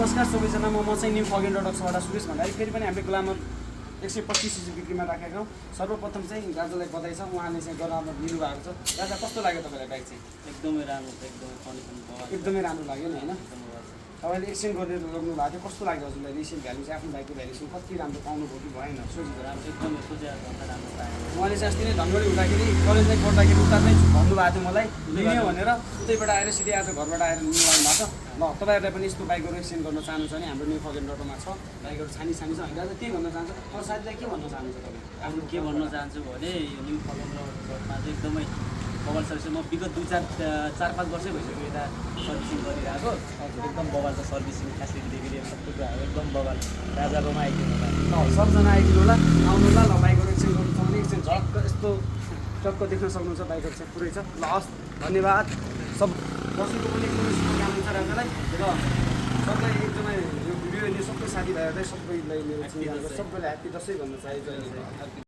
नमस्कार सबैजना म चाहिँ न्यू फगेन डक्सबाट सुरेश भन्दाखेरि फेरि पनि हामीले ग्लामर 125 सीसी बिक्रीमा राखेका हौँ। सर्वप्रथम चाहिँ दाजुलाई बधाई छ, उहाँले चाहिँ ग्लामर लिनुभएको छ। दाजु कस्तो लाग्यो तपाईँलाई बाइक चाहिँ? एकदमै राम्रो छ, एकदमै कन्डिसन एकदमै राम्रो लाग्यो नि होइन? तपाईँले एक्सचेन्ज गरेर लग्नु भएको थियो, कस्तो लाग्यो हजुरलाई? रिसेल भ्यालु चाहिँ आफ्नो बाइकको भ्यालुसँग कति राम्रो पाउनुभयो कि भएन? सोचेको राम्रो, एकदमै सोचेको भन्दा राम्रो पाएँ। उहाँले चाहिँ अस्ति नै धनगढी हुँदाखेरि कलेजलाई पढ्दाखेरि उता चाहिँ भन्नुभएको थियो मलाई लिने भनेर, उतैबाट आएर सिधै आज घरबाट आएर लिनु आउनु भएको छ। ल तपाईँहरूलाई पनि यस्तो बाइकहरू एक्सचेन्ज गर्न चाहनुहुन्छ भने हाम्रो न्यू फगेन डटोमा छ, बाइकहरू छानी छ। होइन दाजु के भन्न चाहन्छ? अरू साथीलाई के भन्न चाहनुहुन्छ तपाईँ? अब के भन्न चाहन्छु भने यो न्यू फगेन डटमा चाहिँ एकदमै बबाल सर्भिस। म विगत 4-5 वर्षै भइसक्यो यता सर्भिसिङ गरिरहेको। एकदम बबाल छ, सर्भिसिङ फेसिलिटीदेखि लिएर सबै कुराहरू एकदम बबाल। राजाकोमा आइदिनु होला, ल सबजना आइदिनु होला, आउनु होला। ल बाइकहरू एक्सचेन्ज गर्नु छ भने एक्सचेन्ज झक्क यस्तो टक्क देख्न सक्नुहुन्छ। बाइकहरू चाहिँ पुरै छ। ल हस्, धन्यवाद। सब दसैँको पनि एकदमै शुभकामना छ राजालाई। र सबै एकदमै यो भिडियो हेर्ने सबै साथीभाइहरूलाई सबैलाई मेरो सबैलाई ह्याप्पी दसैँ भन्न चाहे।